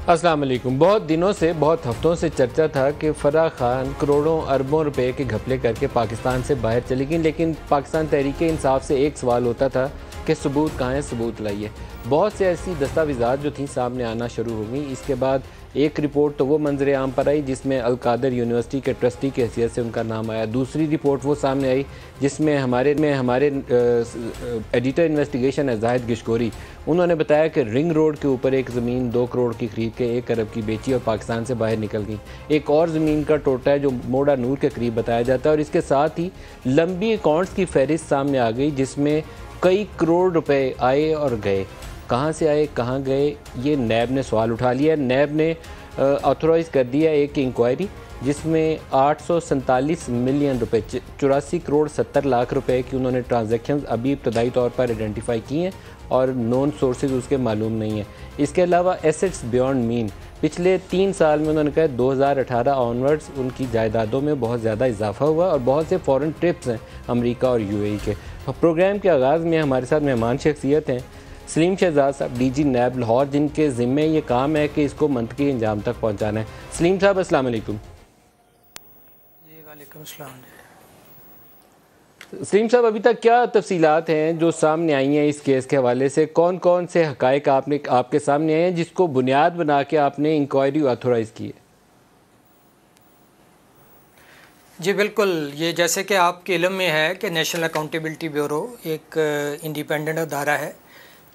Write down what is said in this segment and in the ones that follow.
السلام علیکم۔ بہت دنوں سے بہت ہفتوں سے چرچا تھا کہ فرح خان کروڑوں اربوں روپے کے گھپلے کر کے پاکستان سے باہر چلی گئیں، لیکن پاکستان تحریک انصاف سے ایک سوال ہوتا تھا کہ ثبوت کہاں ہے، ثبوت لائیے۔ بہت سے ایسی دستاویزات جو تھیں سامنے آنا شروع ہو گئیں۔ اس کے بعد ایک رپورٹ تو وہ منظر عام پر آئی جس میں القادر یونیورسٹی کے ٹرسٹی کی حیثیت سے ان کا نام آیا۔ دوسری رپورٹ وہ سامنے آئی جس میں ہمارے ایڈیٹر انویسٹیگیشن ہے زاہد گشگوری، انہوں نے بتایا کہ رنگ روڈ کے اوپر ایک زمین 2 کروڑ کی خرید کے 1 ارب کی بیچی اور پاکستان سے باہر نکل گئی۔ ایک اور زمین کا ٹوٹا ہے جو موڑا نور کے قریب بتایا جاتا ہے، اور اس کے ساتھ ہی لمبی اکاؤنٹس کی فہرست سامنے آ گئی جس میں کئی کروڑ روپے آئے اور گئے۔ کہاں سے آئے، کہاں گئے، یہ نیب نے سوال اٹھا لیا ہے۔ نیب نے آتھورائز کر دیا ایک انکوائری جس میں 847 ملین روپے 84 کروڑ 70 لاکھ روپے کی انہوں نے ٹرانزیکشنز ابھی ابتدائی طور پر آئیڈینٹیفائی کی ہیں اور نون سورسز اس کے معلوم نہیں ہیں۔ اس کے علاوہ ایسٹس بیونڈ مین، پچھلے 3 سال میں انہوں نے کہا 2018 آنورڈز ان کی جائیدادوں میں بہت زیادہ اضافہ ہوا اور بہت سے فورن ٹرپس ہیں امریکہ اور UAE کے۔ پروگرام کے آغاز میں ہمارے ساتھ مہمان شخصیت ہیں سلیم شہزاد صاحب، DG نیب لاہور، جن کے ذمے یہ کام ہے کہ اس کو منطقی انجام تک پہنچانا ہے۔ سلیم صاحب السلام علیکم۔ جی وعلیکم السلام۔ سلیم صاحب، ابھی تک کیا تفصیلات ہیں جو سامنے آئی ہیں اس کیس کے حوالے سے؟ کون کون سے حقائق آپ کے سامنے آئے ہیں جس کو بنیاد بنا کے آپ نے انکوائری آتھورائز کی ہے؟ جی بالکل، یہ جیسے کہ آپ کے علم میں ہے کہ نیشنل اکاؤنٹیبلٹی بیورو ایک انڈیپینڈنٹ ادارہ ہے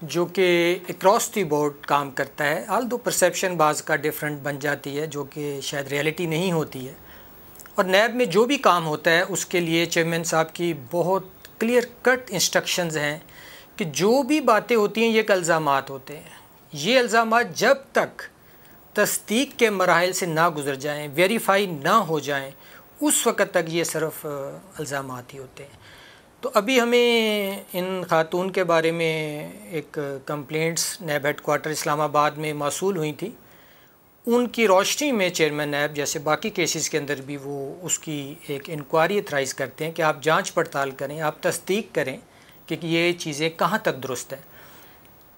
جو کہ اکراس دی بورڈ کام کرتا ہے، آلدو پرسیپشن بعض کا ڈیفرنٹ بن جاتی ہے جو کہ شاید ریئلٹی نہیں ہوتی ہے، اور نیب میں جو بھی کام ہوتا ہے اس کے لیے چیئرمین صاحب کی بہت کلیئر کٹ انسٹرکشنز ہیں کہ جو بھی باتیں ہوتی ہیں یہ ایک الزامات ہوتے ہیں، یہ الزامات جب تک تصدیق کے مراحل سے نہ گزر جائیں، ویریفائی نہ ہو جائیں، اس وقت تک یہ صرف الزامات ہی ہوتے ہیں۔ تو ابھی ہمیں ان خاتون کے بارے میں ایک کمپلینٹس نیب ہیڈ کوارٹر اسلام آباد میں موصول ہوئی تھی، ان کی روشنی میں چیئرمین نیب جیسے باقی کیسز کے اندر بھی وہ اس کی ایک انکوائری اتھرائز کرتے ہیں کہ آپ جانچ پڑتال کریں، آپ تصدیق کریں کہ یہ چیزیں کہاں تک درست ہیں۔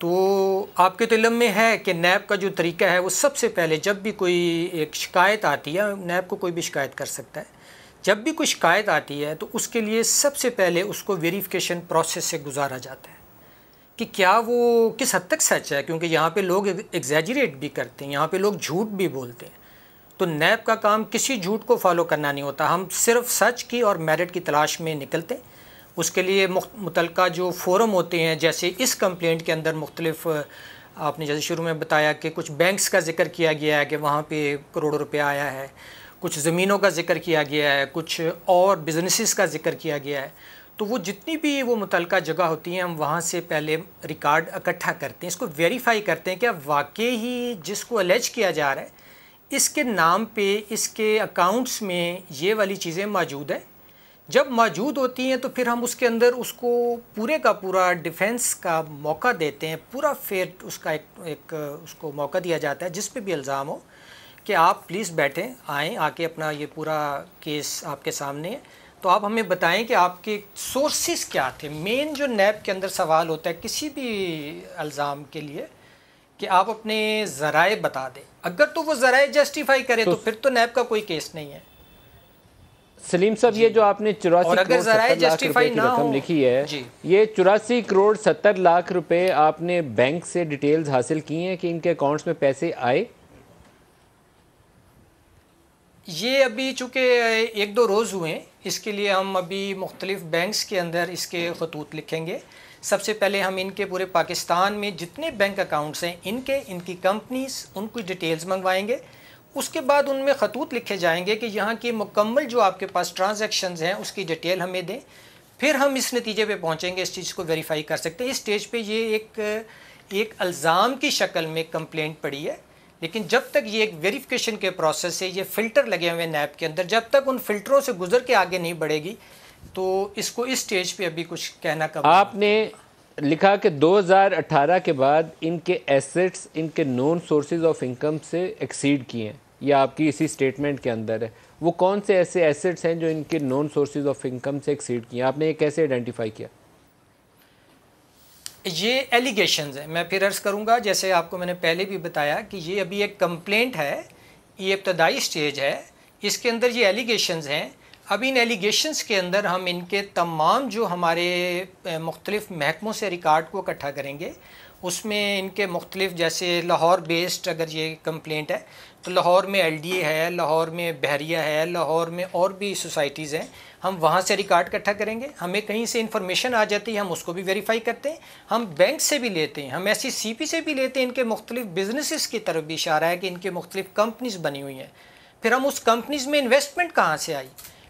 تو آپ کے تو علم میں ہے کہ نیب کا جو طریقہ ہے وہ سب سے پہلے جب بھی کوئی ایک شکایت آتی ہے، نیب کو کوئی بھی شکایت کر سکتا ہے، جب بھی کوئی شکایت آتی ہے تو اس کے لیے سب سے پہلے اس کو ویریفیکیشن پروسیس سے گزارا جاتا ہے کہ کیا وہ کس حد تک سچ ہے، کیونکہ یہاں پہ لوگ ایگزیجریٹ بھی کرتے ہیں، یہاں پہ لوگ جھوٹ بھی بولتے ہیں۔ تو نیب کا کام کسی جھوٹ کو فالو کرنا نہیں ہوتا، ہم صرف سچ کی اور میرٹ کی تلاش میں نکلتے ہیں۔ اس کے لیے متعلقہ جو فورم ہوتے ہیں، جیسے اس کمپلینٹ کے اندر مختلف، آپ نے جیسے شروع میں بتایا کہ کچھ بینکس کا ذکر کیا گیا ہے کہ وہاں پہ کروڑوں روپے آیا ہے، کچھ زمینوں کا ذکر کیا گیا ہے، کچھ اور بزنسز کا ذکر کیا گیا ہے، تو وہ جتنی بھی وہ متعلقہ جگہ ہوتی ہیں ہم وہاں سے پہلے ریکارڈ اکٹھا کرتے ہیں، اس کو ویریفائی کرتے ہیں کہ واقعی ہی جس کو الیج کیا جا رہا ہے اس کے نام پہ اس کے اکاؤنٹس میں یہ والی چیزیں موجود ہیں۔ جب موجود ہوتی ہیں تو پھر ہم اس کے اندر اس کو پورے کا پورا ڈیفینس کا موقع دیتے ہیں، پورا فیئر اس کا ایک اس کو موقع دیا جاتا ہے جس پہ بھی الزام ہو کہ آپ پلیز بیٹھیں، آئیں، آ کے اپنا یہ پورا کیس آپ کے سامنے ہے، تو آپ ہمیں بتائیں کہ آپ کے سورسز کیا تھے۔ مین جو نیب کے اندر سوال ہوتا ہے کسی بھی الزام کے لیے کہ آپ اپنے ذرائع بتا دیں، اگر تو وہ ذرائع جسٹیفائی کرے تو پھر تو نیب کا کوئی کیس نہیں ہے۔ سلیم صاحب، یہ جو آپ نے 84 اور اگر کروڑ ذرائع 70 لاکھ جسٹیفائی روپے کی نہ رقم ہو، لکھی ہے، یہ 84 کروڑ 70 لاکھ روپے آپ نے بینک سے ڈیٹیلز حاصل کی ہیں کہ ان کے اکاؤنٹس میں پیسے آئے؟ یہ ابھی چونکہ 1-2 روز ہوئے ہیں، اس کے لیے ہم ابھی مختلف بینکس کے اندر اس کے خطوط لکھیں گے۔ سب سے پہلے ہم ان کے پورے پاکستان میں جتنے بینک اکاؤنٹس ہیں ان کی کمپنیز، ان کی ڈیٹیلز منگوائیں گے، اس کے بعد ان میں خطوط لکھے جائیں گے کہ یہاں کی مکمل جو آپ کے پاس ٹرانزیکشنز ہیں اس کی ڈیٹیل ہمیں دیں، پھر ہم اس نتیجے پہ پہنچیں گے، اس چیز کو ویریفائی کر سکتے ہیں۔ اس سٹیج پہ یہ ایک الزام کی شکل میں کمپلینٹ پڑی ہے، لیکن جب تک یہ ایک ویریفیکیشن کے پروسیس سے یہ فلٹر لگے ہوئے نیب کے اندر، جب تک ان فلٹروں سے گزر کے آگے نہیں بڑھے گی تو اس کو اس سٹیج پہ ابھی کچھ کہنا قبل۔ آپ نے لکھا کہ 2018 کے بعد ان کے ایسٹس ان کے نون سورسز آف انکم سے ایکسیڈ کیے ہیں، یہ آپ کی اسی سٹیٹمنٹ کے اندر ہے۔ وہ کون سے ایسے ایسٹس ہیں جو ان کے نون سورسز آف انکم سے ایکسیڈ کیے ہیں؟ آپ نے یہ کیسے آئیڈینٹیفائی کیا؟ یہ ایلیگیشنز ہیں. میں پھر عرض کروں گا، جیسے آپ کو میں نے پہلے بھی بتایا کہ یہ ابھی ایک کمپلینٹ ہے، یہ ابتدائی سٹیج ہے، اس کے اندر یہ ایلیگیشنز ہیں. اب ان ایلیگیشنز کے اندر ہم ان کے تمام جو ہمارے مختلف محکموں سے ریکارڈ کو اکٹھا کریں گے، اس میں ان کے مختلف، جیسے لاہور بیسڈ اگر یہ کمپلینٹ ہے تو لاہور میں ایل ڈی اے ہے، لاہور میں بحریہ ہے، لاہور میں اور بھی سوسائٹیز ہیں. ہم وہاں سے ریکارڈ اکٹھا کریں گے. ہمیں کہیں سے انفارمیشن آ جاتی ہے، ہم اس کو بھی ویریفائی کرتے ہیں. ہم بینک سے بھی لیتے ہیں، ہم ایسی سی پی سے بھی لیتے ہیں. ان کے مختلف بزنسز کی طرف بھی اشارہ ہے کہ ان کے مختلف کمپنیز بنی ہوئی ہیں. پھر ہم اس کمپنیز میں انویسٹمنٹ کہاں سے آئی،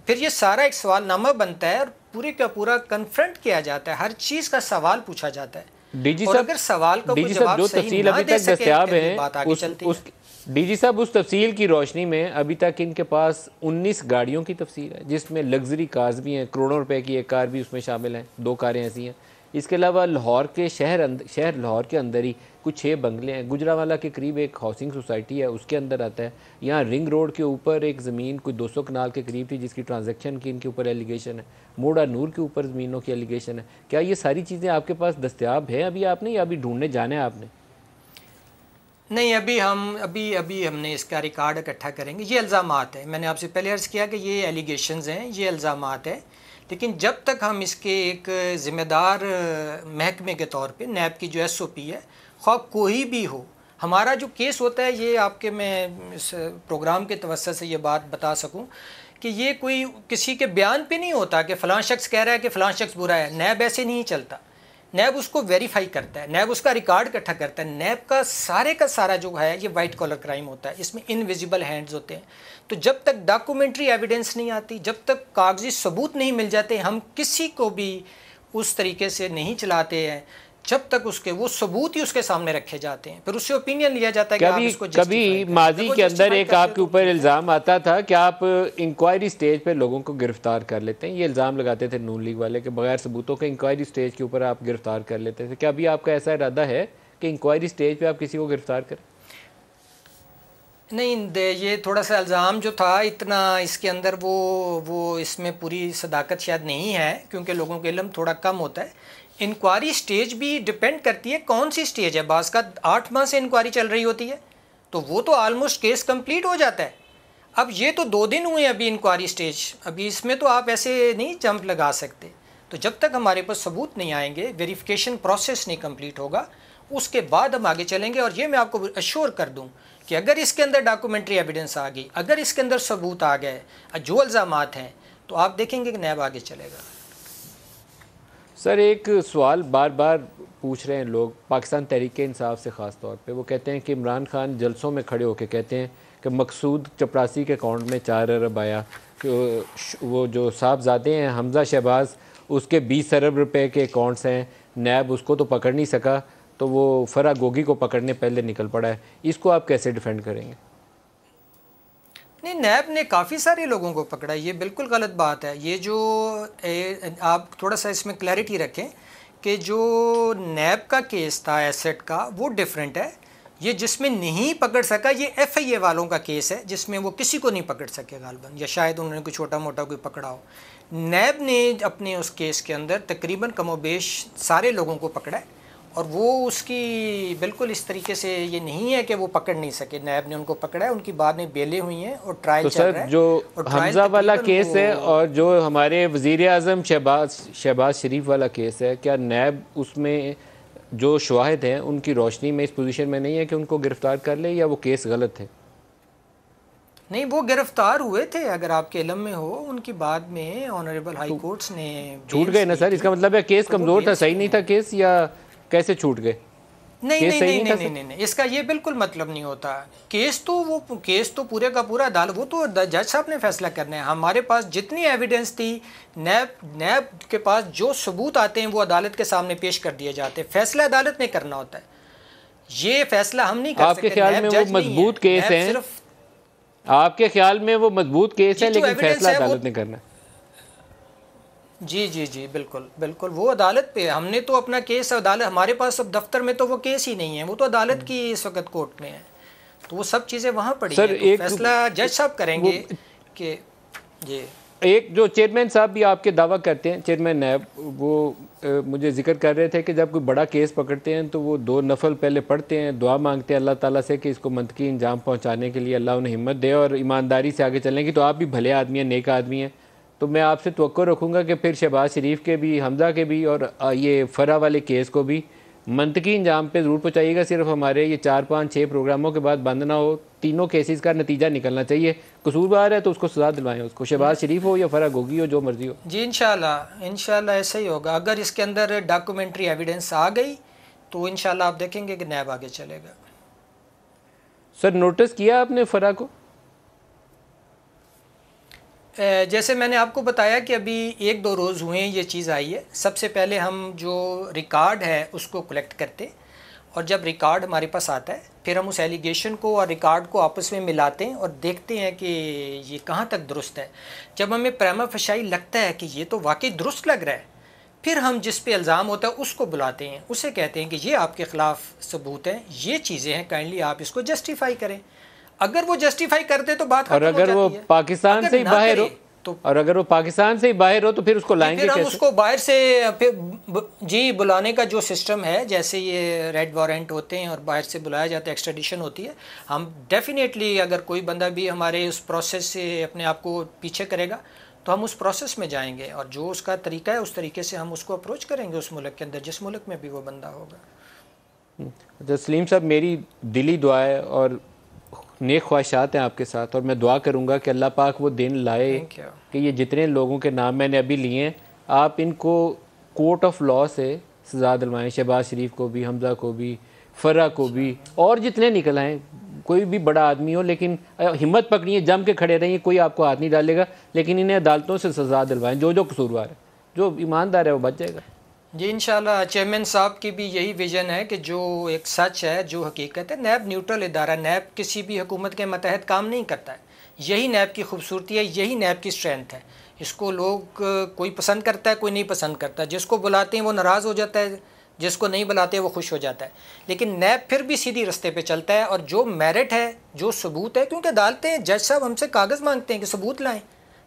پھر یہ سارا ایک سوال نامہ بنتا ہے اور پورے کا پورا کنفرنٹ کیا جاتا ہے. ہر چیز کا سوال پوچھا جاتا ہے. ڈی جی اور صاحب، اگر سوال کا کوئی جواب جو صحیح تفصیل نہ ابھی دے تک سکے دستیاب ہیں، بات آگے چلتی ہے. ڈی جی صاحب اس تفصیل کی روشنی میں ابھی تک ان کے پاس 19 گاڑیوں کی تفصیل ہے، جس میں لگژری کارز بھی ہیں، کروڑوں روپے کی ایک کار بھی اس میں شامل ہیں، 2 کاریں ایسی ہیں. اس کے علاوہ لاہور کے شہر لاہور کے اندر ہی کچھ 6 بنگلے ہیں. گجرانوالہ کے قریب ایک ہاؤسنگ سوسائٹی ہے، اس کے اندر آتا ہے. یہاں رنگ روڈ کے اوپر ایک زمین کوئی 200 کنال کے قریب تھی، جس کی ٹرانزیکشن کی ان کے اوپر ایلیگیشن ہے. موڑا نور کے اوپر زمینوں کی ایلیگیشن ہے. کیا یہ ساری چیزیں آپ کے پاس دستیاب ہیں ابھی آپ نے، یا ابھی ڈھونڈنے جانا ہے آپ نے؟ نہیں، ابھی ہم نے اس کا ریکارڈ اکٹھا کریں گے. یہ الزامات ہیں، میں نے آپ سے پہلے عرض کیا کہ یہ ایلیگیشنز ہیں، یہ الزامات ہیں. لیکن جب تک ہم اس کے ایک ذمہ دار محکمے کے طور پہ، نیب کی جو ایس او پی ہے، خواہ کوئی بھی ہو، ہمارا جو کیس ہوتا ہے، یہ آپ کے میں اس پروگرام کے توسط سے یہ بات بتا سکوں کہ یہ کوئی کسی کے بیان پہ نہیں ہوتا کہ فلاں شخص کہہ رہا ہے کہ فلاں شخص برا ہے. نیب ایسے نہیں چلتا. نیب اس کو ویریفائی کرتا ہے، نیب اس کا ریکارڈ اکٹھا کرتا ہے. نیب کا سارا جو ہے یہ وائٹ کالر کرائم ہوتا ہے، اس میں انویزیبل ہینڈز ہوتے ہیں. تو جب تک ڈاکومنٹری ایویڈنس نہیں آتی، جب تک کاغذی ثبوت نہیں مل جاتے، ہم کسی کو بھی اس طریقے سے نہیں چلاتے ہیں جب تک اس کے وہ ثبوت ہی اس کے سامنے رکھے جاتے ہیں. پھر اس سے اوپینین لیا جاتا ہے کہ آپ اس کو کبھی ماضی کے اندر ایک آپ کے اوپر الزام آتا تھا کہ آپ انکوائری سٹیج پہ لوگوں کو گرفتار کر لیتے ہیں. یہ الزام لگاتے تھے نون لیگ والے کہ بغیر ثبوتوں کے انکوائری سٹیج کے اوپر آپ گرفتار کر لیتے تھے. کیا ابھی آپ کا ایسا ارادہ ہے کہ انکوائری سٹیج پہ آپ کسی کو گرفتار کریں؟ نہیں، یہ تھوڑا سا الزام جو تھا اتنا اس کے اندر وہ اس میں پوری صداقت شاید نہیں ہے، کیونکہ لوگوں کا علم تھوڑا کم ہوتا ہے. انکوائری سٹیج بھی ڈیپینڈ کرتی ہے کون سی سٹیج ہے. بعض کا 8 ماہ سے انکوائری چل رہی ہوتی ہے، تو وہ تو آلموسٹ کیس کمپلیٹ ہو جاتا ہے. اب یہ تو 2 دن ہوئے ابھی انکوائری سٹیج، ابھی اس میں تو آپ ایسے نہیں جمپ لگا سکتے. تو جب تک ہمارے پاس ثبوت نہیں آئیں گے، ویریفیکیشن پروسیس نہیں کمپلیٹ ہوگا، اس کے بعد ہم آگے چلیں گے. اور یہ میں آپ کو ایشور کر دوں کہ اگر اس کے اندر ڈاکومنٹری ایویڈنس آ گئی، اگر اس کے اندر ثبوت آ گئے، جو الزامات ہیں، تو آپ دیکھیں گے کہ نیب آگے چلے گا. سر، ایک سوال بار بار پوچھ رہے ہیں لوگ، پاکستان تحریک انصاف سے خاص طور پہ. وہ کہتے ہیں کہ عمران خان جلسوں میں کھڑے ہو کے کہتے ہیں کہ مقصود چپراسی کے اکاؤنٹ میں 4 ارب آیا، وہ جو صاحبزادے ہیں حمزہ شہباز، اس کے 20 ارب روپے کے اکاؤنٹس ہیں. نیب اس کو تو پکڑ نہیں سکا، تو وہ فرح گوگی کو پکڑنے پہلے نکل پڑا ہے. اس کو آپ کیسے ڈیفینڈ کریں گے؟ نہیں، نیب نے کافی سارے لوگوں کو پکڑا، یہ بالکل غلط بات ہے. یہ جو آپ تھوڑا سا اس میں کلیئرٹی رکھیں کہ جو نیب کا کیس تھا ایسٹ کا، وہ ڈیفرنٹ ہے. یہ جس میں نہیں پکڑ سکا، یہ ایف آئی اے والوں کا کیس ہے، جس میں وہ کسی کو نہیں پکڑ سکے غالباً، یا شاید انہوں نے کوئی چھوٹا موٹا کوئی پکڑا ہو. نیب نے اپنے اس کیس کے اندر تقریباً کم و بیش سارے لوگوں کو پکڑا ہے، اور وہ اس کی بالکل اس طریقے سے یہ نہیں ہے کہ وہ پکڑ نہیں سکے. نیب نے ان کو پکڑا ہے، ان کی بعد میں بیلیں ہوئی ہیں اور ٹرائل چل رہا ہے. جو حمزہ والا کیس ہے اور جو ہمارے وزیر اعظم شہباز شریف والا کیس ہے، کیا نیب اس میں جو شواہد ہیں ان کی روشنی میں اس پوزیشن میں نہیں ہے کہ ان کو گرفتار کر لے، یا وہ کیس غلط ہے؟ نہیں، وہ گرفتار ہوئے تھے، اگر آپ کے علم میں ہو. ان کی بعد میں آنریبل ہائی کورٹس نے چھوٹ گئے نا سر؟ اس کا مطلب ہے کیس کمزور تھا، صحیح نہیں تھا کیس، یا کیسے چھوٹ گئے؟ نہیں، اس کا یہ بالکل مطلب نہیں ہوتا. کیس تو پورے کا پورا عدالت، وہ تو جج صاحب نے فیصلہ کرنا ہے. ہمارے پاس جتنی ایویڈنس تھی، نیب کے پاس جو ثبوت آتے ہیں وہ عدالت کے سامنے پیش کر دیے جاتے ہیں. فیصلہ عدالت نے کرنا ہوتا ہے، یہ فیصلہ ہم نہیں کر سکتے. آپ کے خیال میں وہ مضبوط کیس ہے؟ آپ کے خیال میں وہ مضبوط کیس ہے، لیکن فیصلہ عدالت نے کرنا ہے؟ جی بالکل وہ عدالت پہ. ہم نے تو اپنا کیس عدالت، ہمارے پاس اب دفتر میں تو وہ کیس ہی نہیں ہے، وہ تو عدالت کی اس وقت کورٹ میں ہے، تو وہ سب چیزیں وہاں پڑی ہیں. فیصلہ جج صاحب کریں گے کہ جی ایک جو چیئرمین صاحب بھی آپ کے دعویٰ کرتے ہیں، چیئرمین نیب، وہ مجھے ذکر کر رہے تھے کہ جب کوئی بڑا کیس پکڑتے ہیں تو وہ 2 نفل پہلے پڑھتے ہیں، دعا مانگتے ہیں اللہ تعالیٰ سے کہ اس کو منطقی انجام پہنچانے کے لیے اللہ انہیں ہمت دے اور ایمانداری سے آگے چلنے کی. تو آپ بھی بھلے آدمی ہیں، نیک آدمی ہیں، تو میں آپ سے توقع رکھوں گا کہ پھر شہباز شریف کے بھی، حمزہ کے بھی اور یہ فرا والے کیس کو بھی منطقی انجام پہ ضرور پہنچائیے گا. صرف ہمارے یہ 4 5 6 پروگراموں کے بعد بند نہ ہو. تینوں کیسز کا نتیجہ نکلنا چاہیے. قصوروار ہے تو اس کو سزا دلوائیں، اس کو شہباز شریف ہو یا فرا گوگی ہو، جو مرضی ہو. جی انشاءاللہ ایسا ہی ہوگا. اگر اس کے اندر ڈاکومنٹری ایویڈنس آ گئی تو انشاءاللہ آپ دیکھیں گے کہ نیب آگے چلے گا. سر نوٹس کیا آپ نے فرا کو؟ جیسے میں نے آپ کو بتایا کہ ابھی 1-2 روز ہوئے ہیں یہ چیز آئی ہے. سب سے پہلے ہم جو ریکارڈ ہے اس کو کلیکٹ کرتے، اور جب ریکارڈ ہمارے پاس آتا ہے پھر ہم اس ایلیگیشن کو اور ریکارڈ کو آپس میں ملاتے ہیں اور دیکھتے ہیں کہ یہ کہاں تک درست ہے. جب ہمیں پریما فشائی لگتا ہے کہ یہ تو واقعی درست لگ رہا ہے، پھر ہم جس پہ الزام ہوتا ہے اس کو بلاتے ہیں، اسے کہتے ہیں کہ یہ آپ کے خلاف ثبوت ہیں، یہ چیزیں ہیں، کائنڈلی آپ اس کو جسٹیفائی کریں. اگر وہ جسٹیفائی کرتے تو بات ختم ہو جاتی ہے. اور اگر وہ پاکستان سے ہی باہر ہو تو پھر اس کو لائیں گے پھر ہم کیسے؟ اس کو باہر سے جی بلانے کا جو سسٹم ہے، جیسے یہ ریڈ وارنٹ ہوتے ہیں اور باہر سے بلایا جاتا ہے، ایکسٹریڈیشن ہوتی ہے. ہم ڈیفینیٹلی اگر کوئی بندہ بھی ہمارے اس پروسیس سے اپنے آپ کو پیچھے کرے گا تو ہم اس پروسیس میں جائیں گے، اور جو اس کا طریقہ ہے اس طریقے سے ہم اس کو اپروچ کریں گے اس ملک کے اندر، جس ملک میں بھی وہ بندہ ہوگا. سلیم صاحب، میری دلی دعا ہے اور نیک خواہشات ہیں آپ کے ساتھ، اور میں دعا کروں گا کہ اللہ پاک وہ دن لائے کہ یہ جتنے لوگوں کے نام میں نے ابھی لیے ہیں آپ ان کو کورٹ آف لا سے سزا دلوائیں. شہباز شریف کو بھی، حمزہ کو بھی، فرا کو بھی، اور جتنے نکل آئیں. کوئی بھی بڑا آدمی ہو، لیکن ہمت پکڑیے، جم کے کھڑے رہیے، کوئی آپ کو ہاتھ نہیں ڈالے گا، لیکن انہیں عدالتوں سے سزا دلوائیں. جو قصوروار ہے، جو ایماندار ہے وہ بچ جائے گا. جی انشاءاللہ. چیئرمین صاحب کی بھی یہی ویژن ہے کہ جو ایک سچ ہے، جو حقیقت ہے. نیب نیوٹرل ادارہ، نیب کسی بھی حکومت کے متحد کام نہیں کرتا ہے. یہی نیب کی خوبصورتی ہے، یہی نیب کی اسٹرینتھ ہے. اس کو لوگ کوئی پسند کرتا ہے، کوئی نہیں پسند کرتا. جس کو بلاتے ہیں وہ ناراض ہو جاتا ہے، جس کو نہیں بلاتے وہ خوش ہو جاتا ہے. لیکن نیب پھر بھی سیدھی رستے پہ چلتا ہے، اور جو میرٹ ہے، جو ثبوت ہے، کیونکہ عدالتیں، جج صاحب ہم سے کاغذ مانگتے ہیں کہ ثبوت لائیں.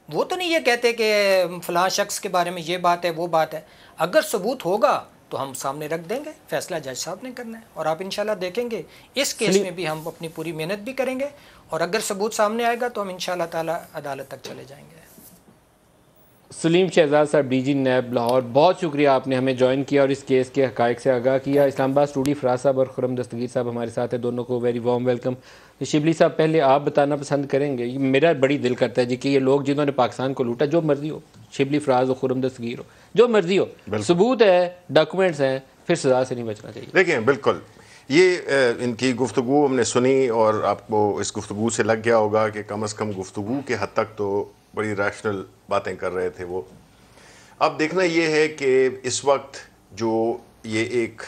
وہ تو نہیں یہ کہتے کہ فلاں شخص کے بارے میں یہ بات ہے، وہ بات ہے. اگر ثبوت ہوگا تو ہم سامنے رکھ دیں گے، فیصلہ جج صاحب نے کرنا ہے. اور آپ انشاءاللہ دیکھیں گے اس کیس میں بھی ہم اپنی پوری محنت بھی کریں گے، اور اگر ثبوت سامنے آئے گا تو ہم انشاءاللہ تعالی عدالت تک چلے جائیں گے. سلیم شہزاد صاحب، ڈی جی نیب لاہور، بہت شکریہ آپ نے ہمیں جوائن کیا اور اس کیس کے حقائق سے آگاہ کیا. اسلام آباد اسٹوڈیو فراز صاحب اور خرم دستگیر صاحب ہمارے ساتھ ہیں، دونوں کو ویری وارم ویلکم. شبلی صاحب، پہلے آپ بتانا پسند کریں گے؟ میرا بڑی دل کرتا ہے جی کہ یہ لوگ جنہوں نے پاکستان کو لوٹا، جو مرضی ہو، شبلی فراز ہو، خرم دستگیر ہو، جو مرضی ہو، ثبوت ہے، ڈاکومنٹس ہیں، پھر سزا سے نہیں بچنا چاہیے. دیکھیں بالکل یہ ان کی گفتگو ہم نے سنی، اور آپ کو اس گفتگو سے لگ گیا ہوگا کہ کم از کم گفتگو کے حد تک تو بڑی ریشنل باتیں کر رہے تھے وہ. اب دیکھنا یہ ہے کہ اس وقت جو یہ ایک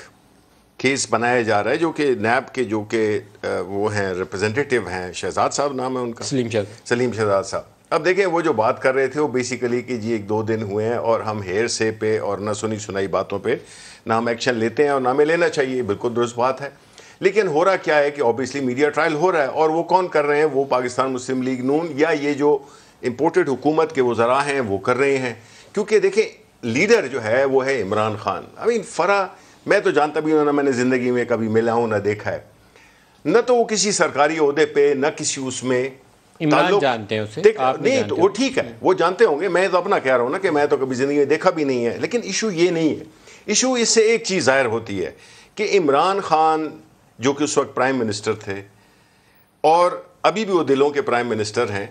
کیس بنایا جا رہا ہے، جو کہ نیب کے جو کہ وہ ہیں ریپرزنٹیٹیو ہیں، شہزاد صاحب نام ہے ان کا، سلیم شہزاد صاحب. اب دیکھیں وہ جو بات کر رہے تھے وہ بیسیکلی کہ جی 1-2 دن ہوئے ہیں اور ہم ہیر سے پہ اور نہ سنی سنائی باتوں پہ نہ ہم ایکشن لیتے ہیں اور نہ ہمیں لینا چاہیے. بالکل درست بات ہے. لیکن ہو رہا کیا ہے کہ اوبیسلی میڈیا ٹرائل ہو رہا ہے، اور وہ کون کر رہے ہیں؟ وہ پاکستان مسلم لیگ نون یا یہ جو امپورٹڈ حکومت کے وزراء ہیں وہ کر رہے ہیں. کیونکہ دیکھیں لیڈر جو ہے وہ ہے عمران خان. فرا میں تو جانتا بھی ہوں، نہ میں نے زندگی میں کبھی ملا ہوں، نہ دیکھا ہے، نہ تو وہ کسی سرکاری عہدے پہ، نہ کسی اس میں عمران جانتے ہیں اسے. نہیں تو وہ ٹھیک ہے، وہ جانتے ہوں گے. میں تو اپنا کہہ رہا ہوں نا کہ میں تو کبھی زندگی میں دیکھا بھی نہیں ہے. لیکن ایشو یہ نہیں ہے. ایشو اس سے ایک چیز ظاہر ہوتی ہے کہ عمران خان جو کہ اس وقت پرائم منسٹر تھے اور ابھی بھی وہ دلوں کے پرائم منسٹر ہیں،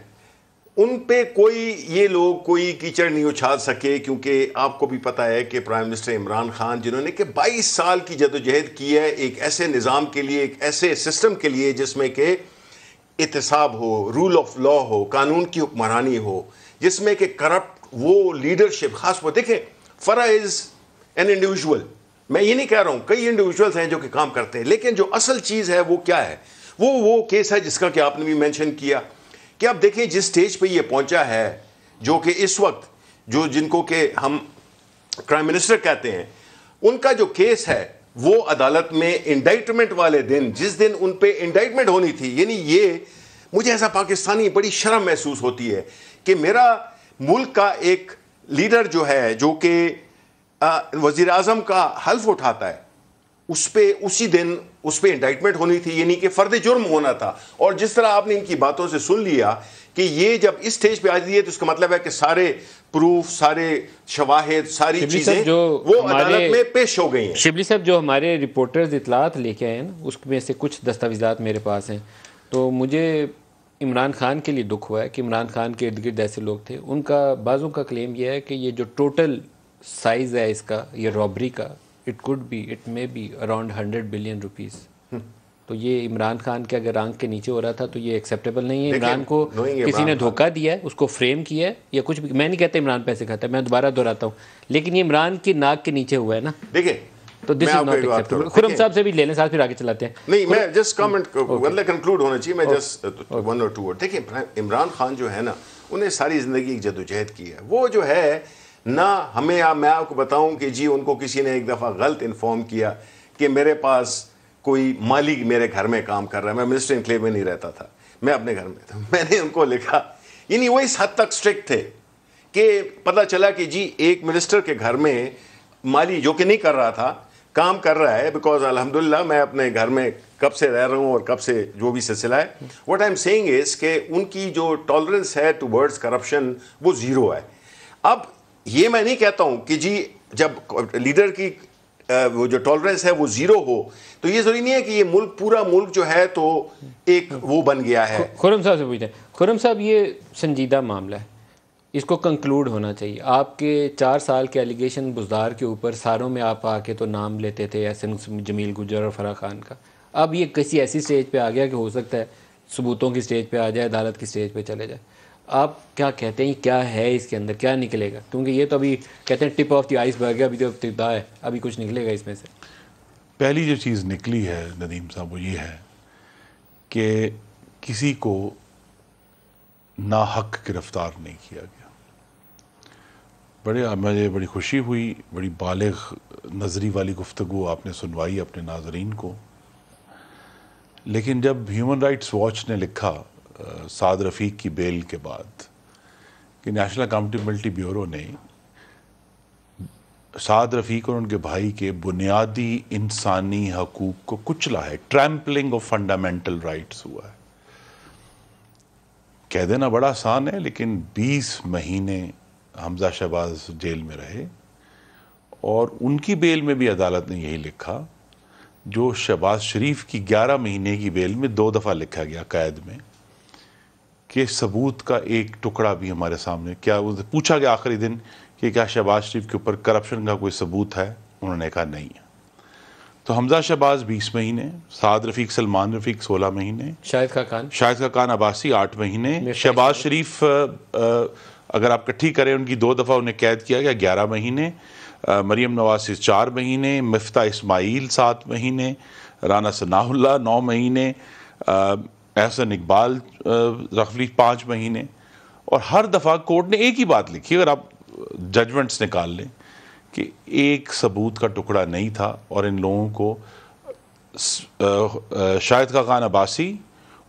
ان پہ کوئی یہ لوگ کوئی کیچڑ نہیں اچھال سکے. کیونکہ آپ کو بھی پتہ ہے کہ پرائم منسٹر عمران خان جنہوں نے کہ 22 سال کی جدوجہد کی ہے ایک ایسے نظام کے لیے، ایک ایسے سسٹم کے لیے جس میں کہ احتساب ہو، رول آف لا ہو، قانون کی حکمرانی ہو، جس میں کہ کرپٹ وہ لیڈرشپ خاص وہ دیکھیں. فرا از این انڈیویژول. میں یہ نہیں کہہ رہا ہوں، کئی انڈیویژولز ہیں جو کہ کام کرتے ہیں، لیکن جو اصل چیز ہے وہ کیا ہے؟ وہ کیس ہے جس کا کہ آپ نے بھی مینشن کیا کہ آپ دیکھیں جس سٹیج پہ یہ پہنچا ہے، جو کہ اس وقت جن کو کہ ہم پرائم منسٹر کہتے ہیں، ان کا جو کیس ہے وہ عدالت میں انڈائٹمنٹ والے دن، جس دن ان پہ انڈائٹمنٹ ہونی تھی، یعنی یہ مجھے ایسا پاکستانی بڑی شرم محسوس ہوتی ہے کہ ملک کا ایک لیڈر جو ہے جو کہ وزیر اعظم کا حلف اٹھاتا ہے, اس پہ اسی دن اس پہ انڈائٹمنٹ ہونی تھی, یعنی کہ فرد جرم ہونا تھا. اور جس طرح آپ نے ان کی باتوں سے سن لیا کہ یہ جب اس سٹیج پہ آتی ہے تو اس کا مطلب ہے کہ سارے پروف, سارے شواہد, ساری چیزیں وہ عدالت میں پیش ہو گئی ہیں. شبلی صاحب, جو ہمارے رپورٹرز اطلاعات لے کے آئے ہیں نا, اس میں سے کچھ دستاویزات میرے پاس ہیں, تو مجھے عمران خان کے لیے دکھ ہوا ہے کہ عمران خان کے ارد گرد ایسے لوگ تھے. ان کا بعضوں کا کلیم یہ ہے کہ یہ جو ٹوٹل سائز ہے اس کا, یہ رابری کا, it may be around 100 billion rupees. تو یہ عمران خان کے اگر آنکھ کے نیچے ہو رہا تھا تو یہ ایکسیپٹیبل نہیں ہے. عمران کو کسی نے دھوکہ دیا ہے, اس کو فریم کیا ہے یا کچھ بھی. میں نہیں کہتا عمران پیسے کھاتا ہے, میں دوبارہ دہراتا ہوں, لیکن یہ عمران کی ناک کے نیچے ہوا ہے نا. دیکھیں تو دس از ناٹ ایکسیپٹیبل. خرم صاحب سے بھی لے لیں, ساتھ پھر آگے چلاتے ہیں. نہیں, میں جسٹ کامنٹ کنکلوڈ ہونا چاہیے, میں جسٹ 1 or 2 ورڈ. دیکھیں عمران خان جو ہے نا, انہیں ساری زندگی ایک جدوجہد کی ہے. وہ جو ہے نہ ہمیں, میں آپ کو بتاؤں کہ جی ان کو کسی نے ایک دفعہ غلط انفارم کیا کہ میرے پاس کوئی مالی میرے گھر میں کام کر رہا ہے. میں منسٹر انکلیو میں نہیں رہتا تھا, میں اپنے گھر میں تھا. میں نے ان کو لکھا, یعنی وہ اس حد تک اسٹرکٹ تھے کہ پتہ چلا کہ جی ایک منسٹر کے گھر میں مالی جو کہ نہیں کر رہا تھا کام کر رہا ہے. بیکاز الحمدللہ میں اپنے گھر میں کب سے رہ رہا ہوں اور کب سے جو بھی سلسلہ ہے. واٹ آئی ایم سیئنگ از کہ ان کی جو ٹالرنس ہے ٹوورڈز کرپشن وہ زیرو ہے. اب یہ میں نہیں کہتا ہوں کہ جی جب لیڈر کی وہ جو ٹالرنس ہے وہ زیرو ہو تو یہ ضروری نہیں ہے کہ یہ ملک, پورا ملک جو ہے تو ایک وہ بن گیا ہے. خرم صاحب سے پوچھیں. خرم صاحب, یہ سنجیدہ معاملہ ہے, اس کو کنکلوڈ ہونا چاہیے. آپ کے 4 سال کے ایلیگیشن بزدار کے اوپر ساروں میں آپ آ کے تو نام لیتے تھے ایسن جمیل گجر اور فرح خان کا. اب یہ کسی ایسی سٹیج پہ آ گیا کہ ہو سکتا ہے ثبوتوں کی سٹیج پہ آ جائے, عدالت کی سٹیج پہ چلے جائے. آپ کیا کہتے ہیں, کیا ہے اس کے اندر, کیا نکلے گا؟ کیونکہ یہ تو ابھی کہتے ہیں ٹپ آف دی آئس برگ ہے, ابھی تو ابتدا ہے, ابھی کچھ نکلے گا اس میں سے. پہلی جو چیز نکلی ہے ندیم صاحب وہ یہ ہے کہ کسی کو ناحق گرفتار نہیں کیا گیا. مجھے بڑی خوشی ہوئی, بڑی بالغ نظری والی گفتگو آپ نے سنوائی اپنے ناظرین کو. لیکن جب ہیومن رائٹس واچ نے لکھا سعد رفیق کی بیل کے بعد کہ نیشنل اکاؤنٹیبلٹی بیورو نے سعد رفیق اور ان کے بھائی کے بنیادی انسانی حقوق کو کچلا ہے, ٹرمپلنگ آف فنڈامنٹل رائٹس ہوا ہے. کہہ دینا بڑا آسان ہے, لیکن 20 مہینے حمزہ شہباز جیل میں رہے, اور ان کی بیل میں بھی عدالت نے یہی لکھا جو شہباز شریف کی 11 مہینے کی بیل میں 2 دفعہ لکھا گیا قید میں کہ ثبوت کا ایک ٹکڑا بھی ہمارے سامنے. کیا پوچھا گیا آخری دن کہ کیا شہباز شریف کے اوپر کرپشن کا کوئی ثبوت ہے, انہوں نے کہا نہیں ہے. تو حمزہ شہباز 20 مہینے, سعد رفیق سلمان رفیق 16 مہینے, شاہد خاقان عباسی 8 مہینے, شہباز شریف اگر آپ کٹھی کریں ان کی 2 دفعہ انہیں قید کیا گیا 11 مہینے, مریم نواز 4 مہینے, مفتاح اسماعیل 7 مہینے, رانا ثناء اللہ 9 مہینے, احسن اقبال رفلی 5 مہینے. اور ہر دفعہ کورٹ نے ایک ہی بات لکھی, اگر آپ ججمنٹس نکال لیں, کہ ایک ثبوت کا ٹکڑا نہیں تھا اور ان لوگوں کو شاہد خاقان عباسی